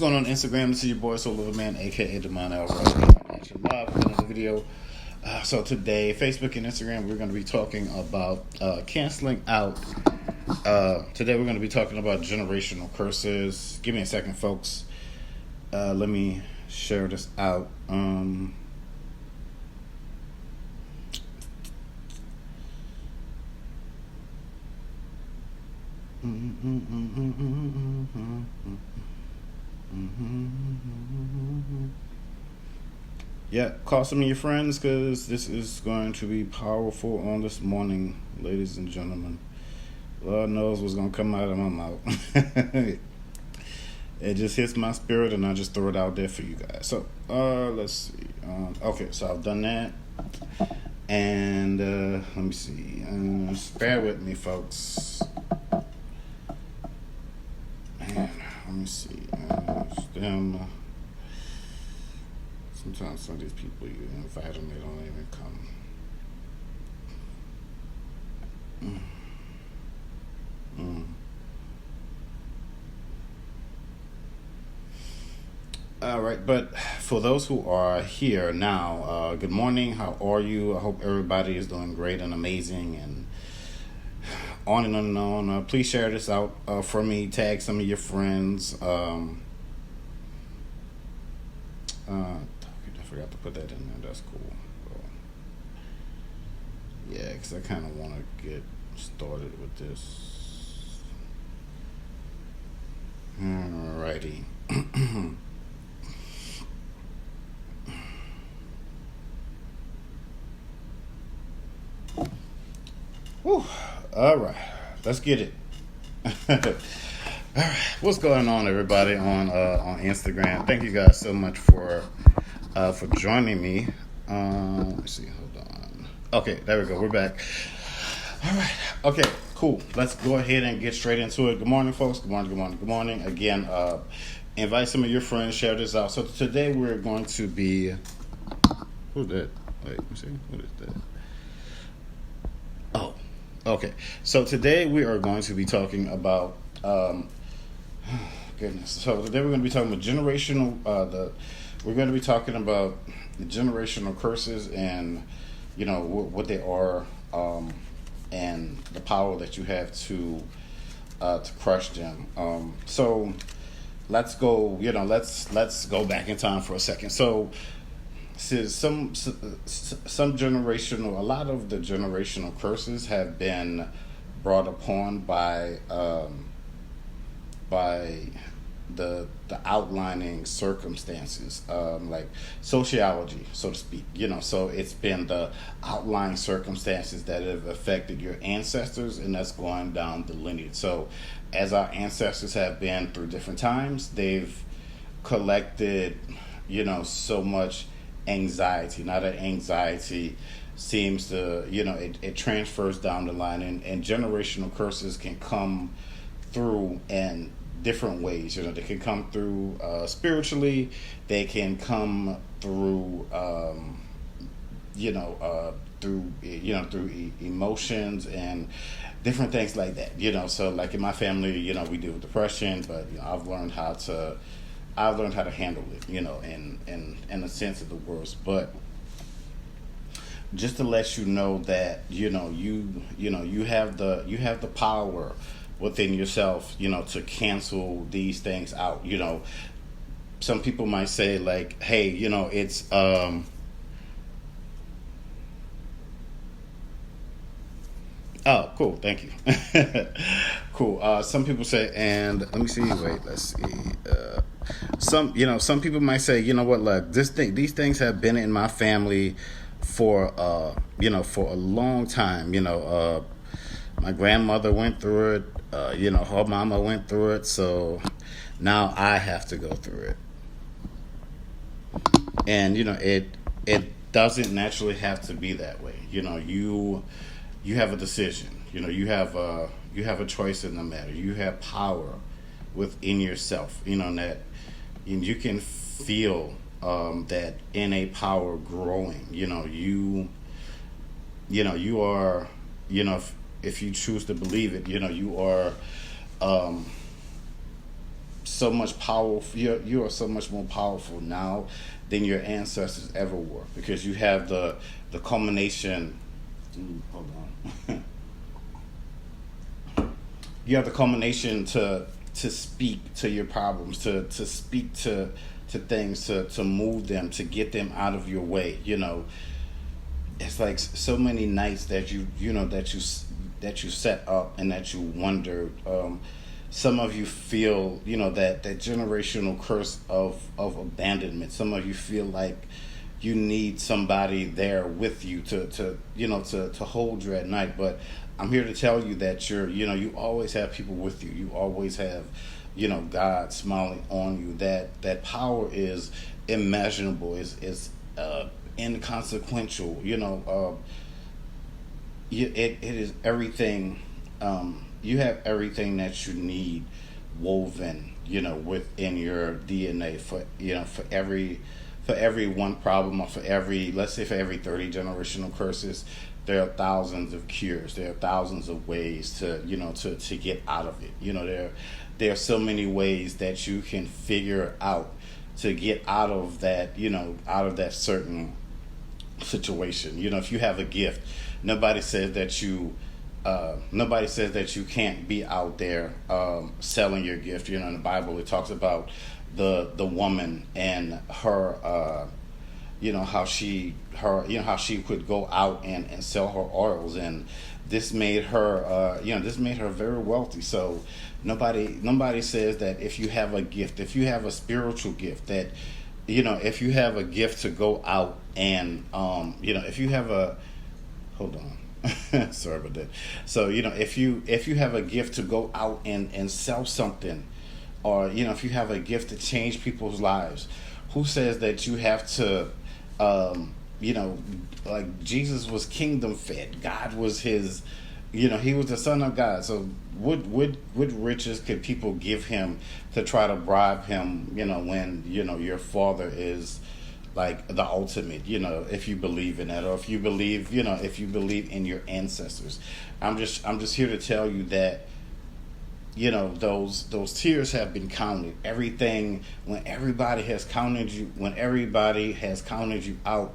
Going on Instagram, this is your boy Soul Lover Man, aka Demon Alvarez. Action Live with another video. So today, Facebook and Instagram, we're going to be talking about canceling out. Today, we're going to be talking about generational curses. Give me a second, folks. Let me share this out. Yeah, call some of your friends because this is going to be powerful on this morning, ladies and gentlemen. Lord knows what's going to come out of my mouth. It just hits my spirit and I just throw it out there for you guys. So, let's see. Okay, so I've done that. And let me see. Bear with me, folks. Man, let me see. Sometimes some of these people, you invite them, they don't even come. All right, but for those who are here now, good morning. How are you? I hope everybody is doing great and amazing and on and on and on. Please share this out for me. Tag some of your friends. I forgot to put that in there. That's cool. Yeah, because I kind of want to get started with this. Alrighty. Whew. All right, let's get it. All right, what's going on, everybody on Instagram? Thank you guys so much for joining me. Let's see, hold on. Okay, there we go. We're back. All right. Okay, cool. Let's go ahead and get straight into it. Good morning, folks. Good morning. Good morning. Good morning. Again, invite some of your friends. Share this out. So today we're going to be. Who's that? Wait, let me see. What is that? Oh, okay. So today we are going to be talking about. Goodness. So today we're going to be talking about generational. We're going to be talking about the generational curses and what they are, and the power that you have to crush them. So let's go. Let's go back in time for a second. So some generational, a lot of the generational curses have been brought upon by the outlining circumstances, like sociology, so to speak. So it's been the outlying circumstances that have affected your ancestors, and that's going down the lineage. So as our ancestors have been through different times, they've collected so much anxiety. Now that anxiety seems to it transfers down the line, and generational curses can come through in different ways. They can come through spiritually. They can come through through emotions and different things like that. So like in my family, we deal with depression, but I've learned how to handle it, in the sense of the words. But just to let you know that you have the power within yourself, to cancel these things out. Some people might say like, hey, it's oh, cool, thank you. Cool. Some people say, and let me see. Wait, let's see. Some people might say, what? Look, these things have been in my family for for a long time. My grandmother went through it. Her mama went through it. So now I have to go through it. And it doesn't naturally have to be that way. You have a decision. You have a choice in the matter. You have power within yourself. That you can feel that innate power growing. You are. If you choose to believe it, you are so much powerful. You are so much more powerful now than your ancestors ever were, because you have the culmination. Hold on. You have the culmination to speak to your problems, to speak to things, to move them, to get them out of your way. It's like so many nights that you set up and that you wondered. Some of you feel, that generational curse of abandonment. Some of you feel like you need somebody there with you to hold you at night. But I'm here to tell you that you always have people with you. You always have, God smiling on you. That power is immeasurable. Is inconsequential. It is everything. You have everything that you need woven, within your DNA for every one problem, or for every, let's say, for every 30 generational curses. There are thousands of cures. There are thousands of ways to get out of it. There are so many ways that you can figure out to get out of that, out of that certain situation. If you have a gift, nobody says that you can't be out there selling your gift. In the Bible, it talks about the woman and her, how she could go out and sell her oils, and this made her very wealthy. So nobody says that if you have a gift, if you have a spiritual gift, that if you have a gift to go out and if you have a, hold on. Sorry about that. So if you have a gift to go out and sell something, or if you have a gift to change people's lives, who says that you have to like Jesus was kingdom fed, God was his, he was the Son of God. So what riches could people give him to try to bribe him, when your Father is like the ultimate, if you believe in that, or if you believe in your ancestors. I'm just here to tell you that those tears have been counted. Everything, when everybody has counted you out,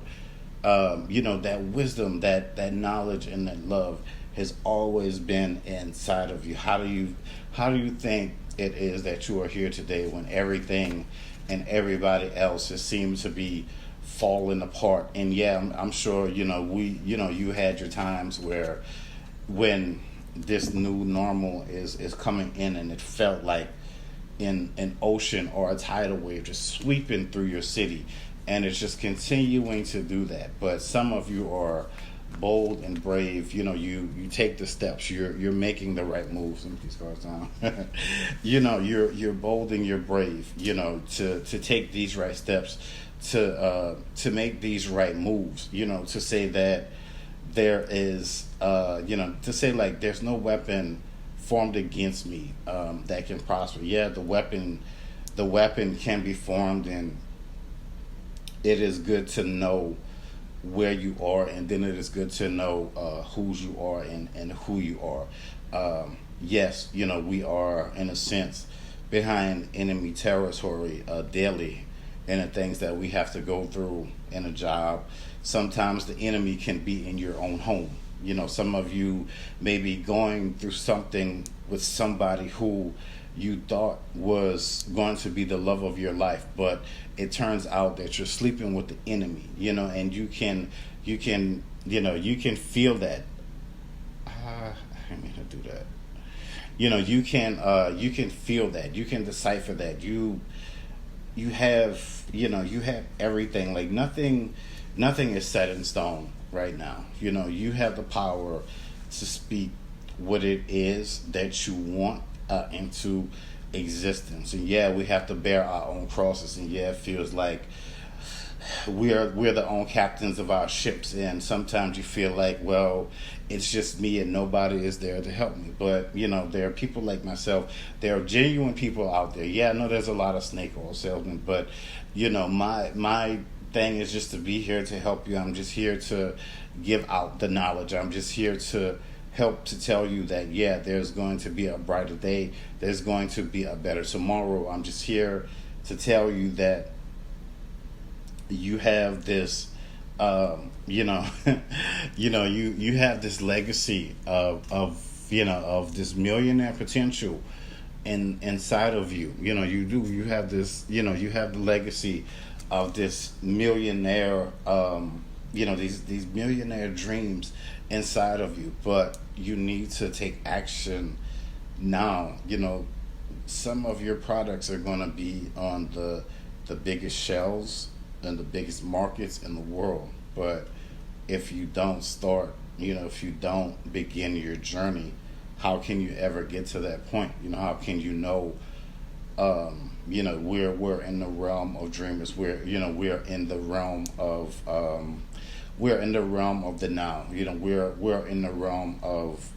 that wisdom, that knowledge, and that love has always been inside of you. How do you think it is that you are here today when everything and everybody else just seems to be falling apart? And yeah, I'm sure you had your times when this new normal is coming in, and it felt like in an ocean or a tidal wave just sweeping through your city, and it's just continuing to do that. But some of you are bold and brave. You take the steps. You're making the right moves. Let me these cards down. You're bold and you're brave. To take these right steps, to make these right moves. To say that there is, to say like there's no weapon formed against me that can prosper. Yeah, the weapon can be formed, and it is good to know where you are, and then it is good to know whose you are and who you are. Yes, we are in a sense behind enemy territory daily, and the things that we have to go through in a job. Sometimes the enemy can be in your own home. Some of you may be going through something with somebody who you thought was going to be the love of your life, but it turns out that you're sleeping with the enemy, and you can feel that. I didn't mean to do that. You can feel that. You can decipher that. You have everything. Like nothing is set in stone right now. You have the power to speak what it is that you want into existence. And yeah, we have to bear our own crosses, and yeah, it feels like we're the own captains of our ships, and sometimes you feel like, well, it's just me and nobody is there to help me. But there are people like myself. There are genuine people out there. Yeah, I know there's a lot of snake oil salesmen, but my thing is just to be here to help you. I'm just here to give out the knowledge. I'm just here to help to tell you that, yeah, there's going to be a brighter day, there's going to be a better tomorrow. I'm just here to tell you that you have this, you know, you have this legacy of this millionaire potential inside of you. You have this, you have the legacy of this millionaire, these millionaire dreams inside of you, but you need to take action now. Some of your products are going to be on the biggest shelves and the biggest markets in the world, but if you don't start, if you don't begin your journey, how can you ever get to that point? How can you know? We're in the realm of dreamers. We're in the realm of we're in the realm of the now. We're in the realm of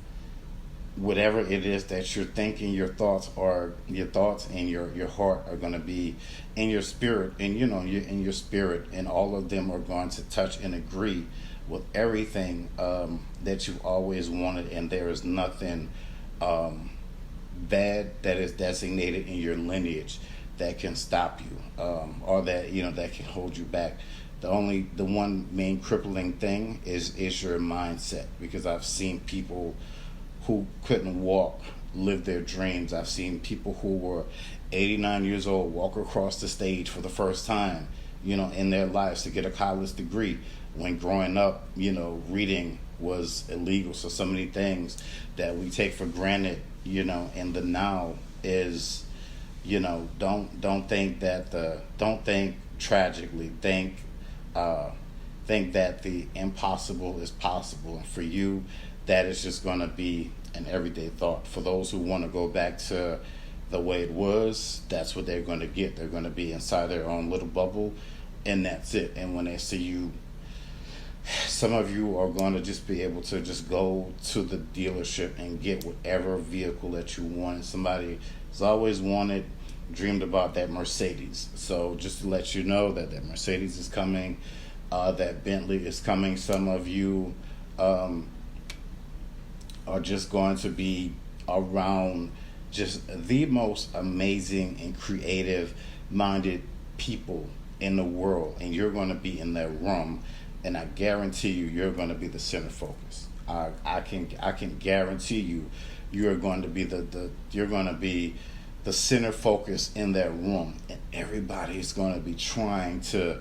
whatever it is that you're thinking. Your thoughts and your heart are going to be in your spirit, and you're in your spirit, and all of them are going to touch and agree with everything that you've always wanted, and there is nothing bad that is designated in your lineage that can stop you, or that can hold you back. The one main crippling thing is your mindset, because I've seen people who couldn't walk live their dreams. I've seen people who were 89 years old walk across the stage for the first time, in their lives, to get a college degree, when growing up, reading was illegal. So many things that we take for granted, in the now is, don't think tragically, think that the impossible is possible. And for you, that is just going to be an everyday thought. For those who want to go back to the way it was, that's what they're going to get. They're going to be inside their own little bubble, and that's it. And when they see you, some of you are going to just be able to just go to the dealership and get whatever vehicle that you want. Somebody has always dreamed about that Mercedes. So just to let you know that Mercedes is coming, that Bentley is coming. Some of you are just going to be around just the most amazing and creative minded people in the world, and you're going to be in that room, and I guarantee you're going to be the center focus. I can guarantee you're going to be the center focus in that room, and everybody's going to be trying to,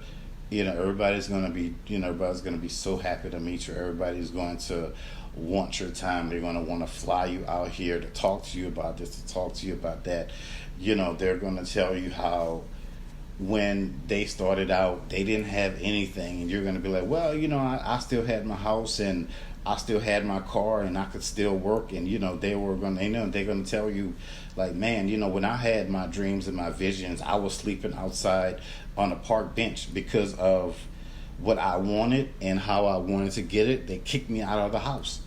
everybody's going to be so happy to meet you. Everybody's going to want your time. They're going to want to fly you out here to talk to you about this, to talk to you about that. They're going to tell you how when they started out, they didn't have anything, and you're going to be like, well, I still had my house, and I still had my car, and I could still work. And they're going to tell you, like, man, when I had my dreams and my visions, I was sleeping outside on a park bench because of what I wanted and how I wanted to get it. They kicked me out of the house,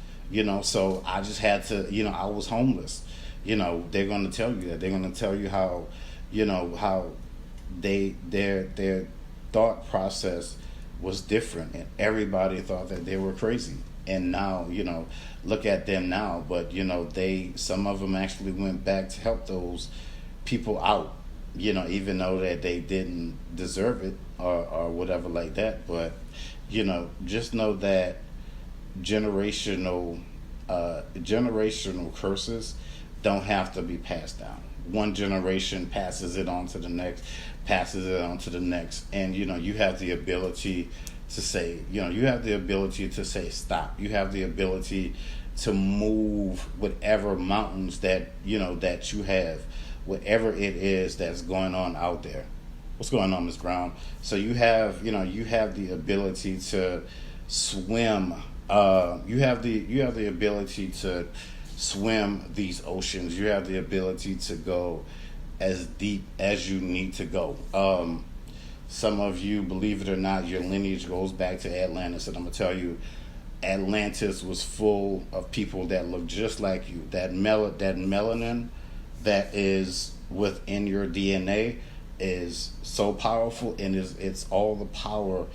so I just had to, I was homeless. They're going to tell you that. They're going to tell you how, how their thought process was different, and everybody thought that they were crazy. And now, look at them now. But some of them actually went back to help those people out, even though that they didn't deserve it or whatever like that. But just know that generational curses don't have to be passed down. One generation passes it on to the next, and you have the ability to say, you have the ability to say stop. You have the ability to move whatever mountains that you have, whatever it is that's going on out there. What's going on, Ms. Brown? So you have the ability to swim. You have the ability to swim these oceans. You have the ability to go as deep as you need to go. Some of you, believe it or not, your lineage goes back to Atlantis, and I'm gonna tell you, Atlantis was full of people that look just like you. That melanin that is within your DNA is so powerful, and it's all the power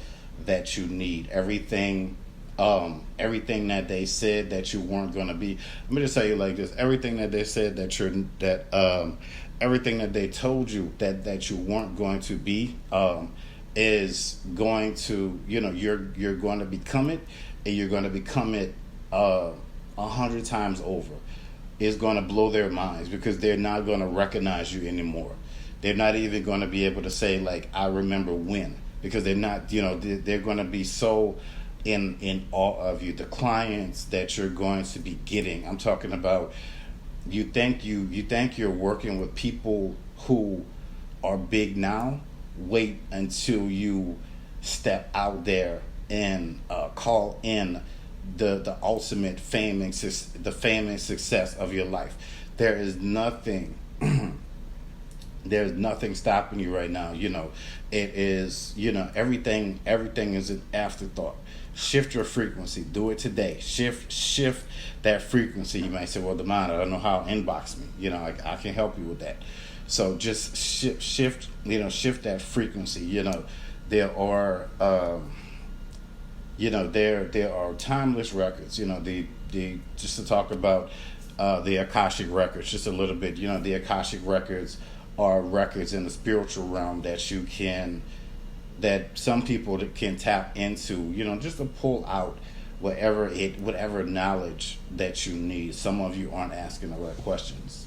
that you need. Everything Everything that they said that you weren't going to be. Let me just tell you like this: everything that they said that everything that they told you that you weren't going to be, is going to, you're going to become it, and you're going to become it 100 times over. It's going to blow their minds because they're not going to recognize you anymore. They're not even going to be able to say like, I remember when, because they're not, they're going to be so in awe of you. The clients that you're going to be getting, I'm talking about, you think you're working with people who are big now. Wait until you step out there and call in the ultimate fame and the fame and success of your life. There is nothing there's nothing stopping you right now. It is, everything is an afterthought. Shift your frequency. Do it today. Shift that frequency. You might say, well, Demond, I don't know how. Inbox me. I can help you with that. So just shift that frequency. There are there are timeless records. The just to talk about the Akashic records just a little bit. The Akashic records are records in the spiritual realm that some people can tap into, just to pull out whatever knowledge that you need. Some of you aren't asking the right questions.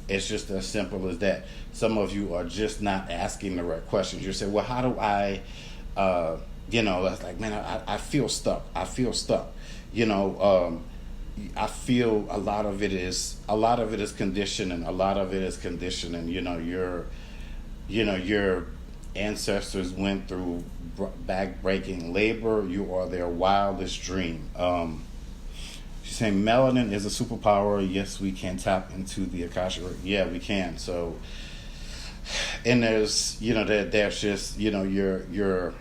It's just as simple as that. Some of you are just not asking the right questions. You say, well, how do I, that's like, man, I feel stuck. I feel stuck. I feel a lot of it is conditioning. A lot of it is conditioning. Your ancestors went through back-breaking labor. You are their wildest dream. She's saying melanin is a superpower. Yes, we can tap into the Akasha. Yeah, we can. So, and there's there's just your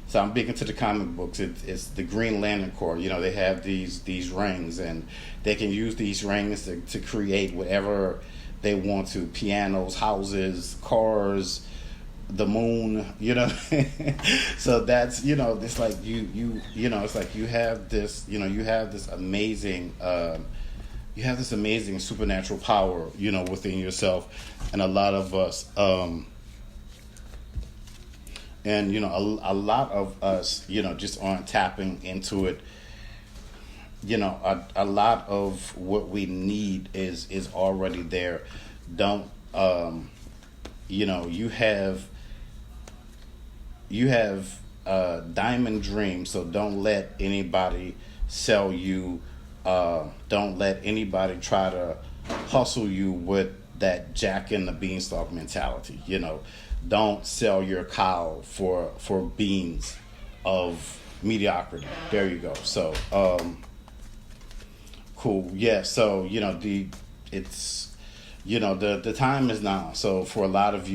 so I'm big into the comic books. It's the Green Lantern Corps. They have these rings, and they can use these rings to create whatever they want to: pianos, houses, cars, the moon. So that's it's like it's like you have this amazing supernatural power within yourself, and a lot of us. And a lot of us, just aren't tapping into it. A lot of what we need is already there. Don't you have diamond dreams, so don't let anybody sell you. Don't let anybody try to hustle you with that Jack and the Beanstalk mentality. Don't sell your cow for beans of mediocrity. There you go. So cool. Yeah. So it's the time is now. So for a lot of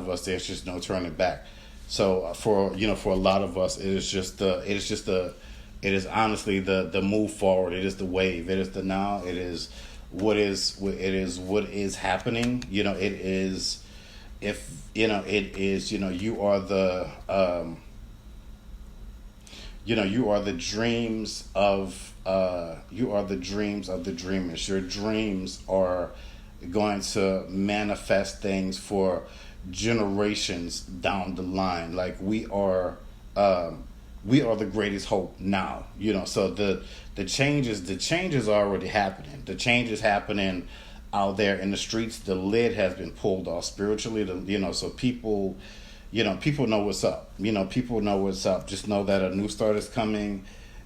us, there's just no turning back. So for a lot of us, it is honestly the move forward. It is the wave. It is the now. It is what is happening. It is. If you are the you are the dreams of the dreamers. Your dreams are going to manifest things for generations down the line. Like we are the greatest hope now. So the changes are already happening. The change is happening out there in the streets. The lid has been pulled off spiritually. So people know what's up. People know what's up. Just know that a new start is coming.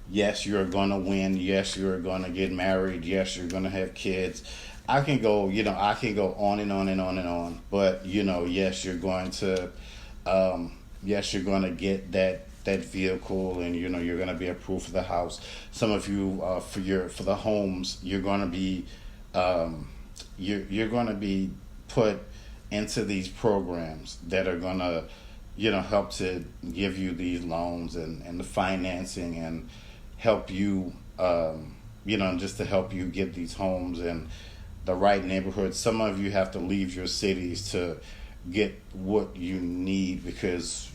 Yes, you're gonna win. Yes, you're gonna get married. Yes, you're gonna have kids. I can go on and on and on and on. But yes, you're going to get that vehicle, and you're gonna be approved for the house. Some of you for the homes, you're gonna be you're going to be put into these programs that are going to help to give you these loans and the financing, and help you just to help you get these homes in the right neighborhoods. Some of you have to leave your cities to get what you need, because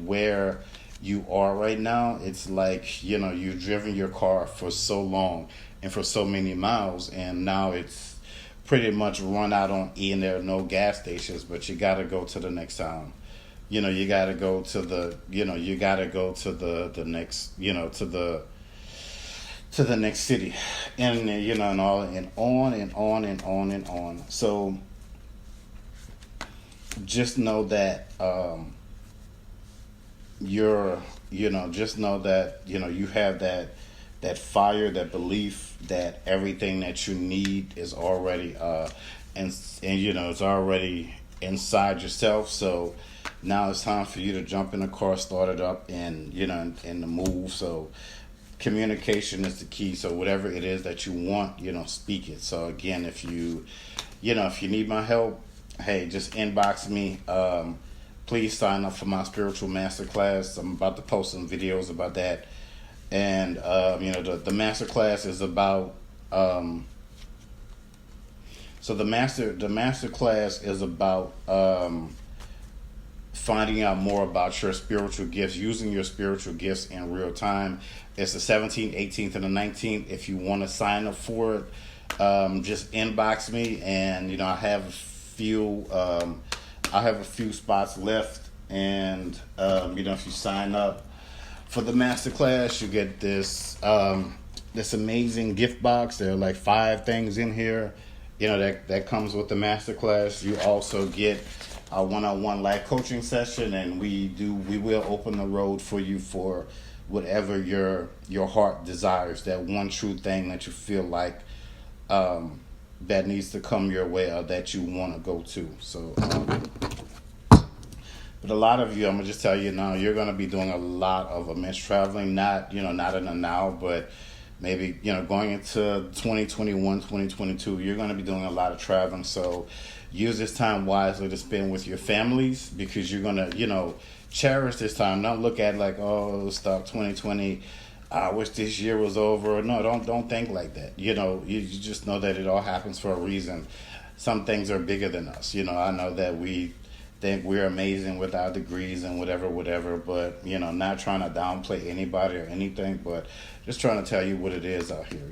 where you are right now, it's like, you've driven your car for so long and for so many miles, and now it's pretty much run out on E, and there are no gas stations, but you got to go to the next town. You got to go to the next, to the next city, and and all, and on and on and on and on. So just know that, just know that, you have that fire, that belief that everything that you need is already, and it's already inside yourself. So now it's time for you to jump in the car, start it up, and and the move. So communication is the key. So whatever it is that you want, speak it. So again, if if you need my help, hey, just inbox me. Please sign up for my spiritual masterclass. I'm about to post some videos about that. And the masterclass is about, the masterclass is about, finding out more about your spiritual gifts, using your spiritual gifts in real time. It's the 17th, 18th, and the 19th. If you want to sign up for it, just inbox me, and I have a few spots left, and if you sign up for the masterclass, you get this this amazing gift box. There are like 5 things in here, that comes with the masterclass. You also get a one-on-one life coaching session, and we will open the road for you for whatever your heart desires. That one true thing that you feel like that needs to come your way, or that you want to go to. So, but a lot of you, I'm gonna just tell you now, you're gonna be doing a lot of immense traveling. Not not in the now, but maybe going into 2021, 2022, you're gonna be doing a lot of traveling. So use this time wisely to spend with your families, because you're gonna cherish this time. Don't look at it like, oh, stop 2020. I wish this year was over. No, don't think like that. You just know that it all happens for a reason. Some things are bigger than us. I know that we think we're amazing with our degrees and whatever, but not trying to downplay anybody or anything, but just trying to tell you what it is out here.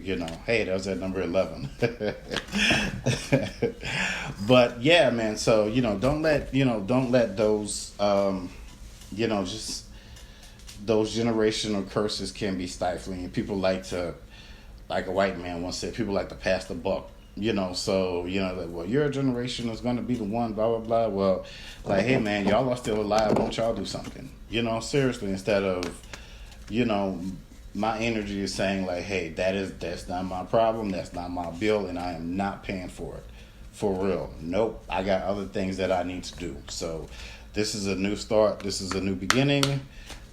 Hey, that was at number 11. But yeah, man. So don't let those just those generational curses can be stifling. And people like a white man once said, people like to pass the buck. So like, well, your generation is going to be the one, blah blah blah. Well, like, hey man, y'all are still alive, won't y'all do something? Seriously, instead of my energy is saying like, hey, that's not my problem, that's not my bill, and I am not paying for it, for real. Nope, I got other things that I need to do. So this is a new start, this is a new beginning.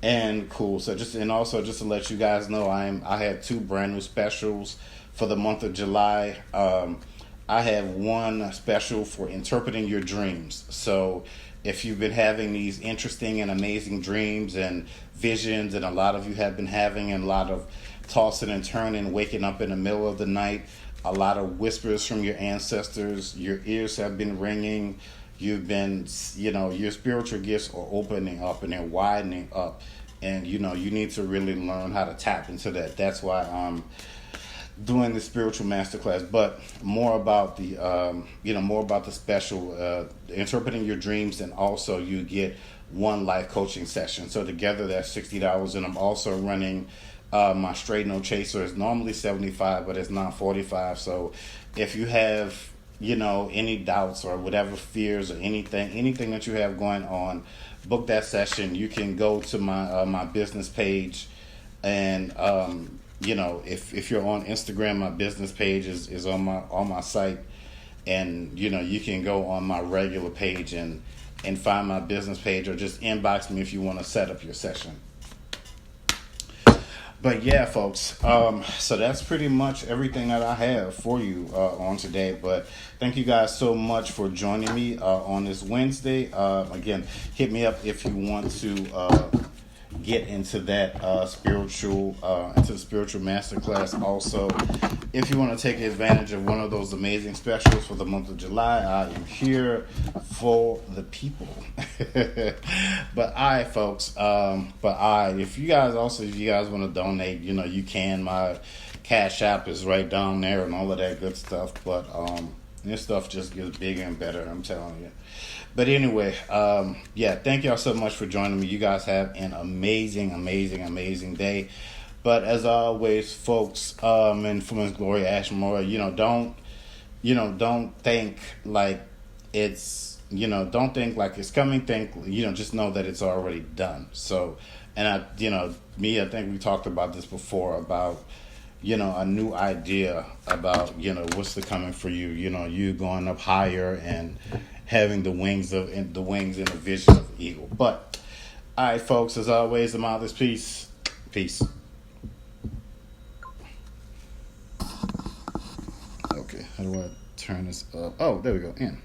And cool. So also just to let you guys know, I have 2 brand new specials for the month of July. I have one special for interpreting your dreams. So if you've been having these interesting and amazing dreams and visions, and a lot of you have been having a lot of tossing and turning, waking up in the middle of the night, a lot of whispers from your ancestors, your ears have been ringing, you've been, your spiritual gifts are opening up and they're widening up, and you need to really learn how to tap into that. That's why I'm doing the spiritual masterclass. But more about the special, interpreting your dreams, and also you get one life coaching session. So together that's $60, and I'm also running my straight no chaser. Is normally $75, but it's now $45. So if you have any doubts or whatever fears or anything that you have going on, book that session. You can go to my my business page, and if you're on Instagram, my business page is on my site, and you can go on my regular page and find my business page, or just inbox me if you want to set up your session. But yeah, folks, so that's pretty much everything that I have for you on today. But thank you guys so much for joining me on this Wednesday. Again, hit me up if you want to get into that spiritual masterclass. Also, if you want to take advantage of one of those amazing specials for the month of July, I am here for the people. But I, folks, if you guys also, if you guys want to donate, you can. My Cash App is right down there and all of that good stuff. But this stuff just gets bigger and better, I'm telling you. But anyway, yeah, thank y'all so much for joining me. You guys have an amazing, amazing, amazing day. But as always, folks, and from His Glory Ashmore, don't think like don't think like it's coming. Think, just know that it's already done. So, and I think we talked about this before about, a new idea about, what's the coming for you, you going up higher and having the wings and the vision of the eagle. But, all right, folks, as always, I'm out this peace. Peace. Okay, how do I turn this up? Oh, there we go. In.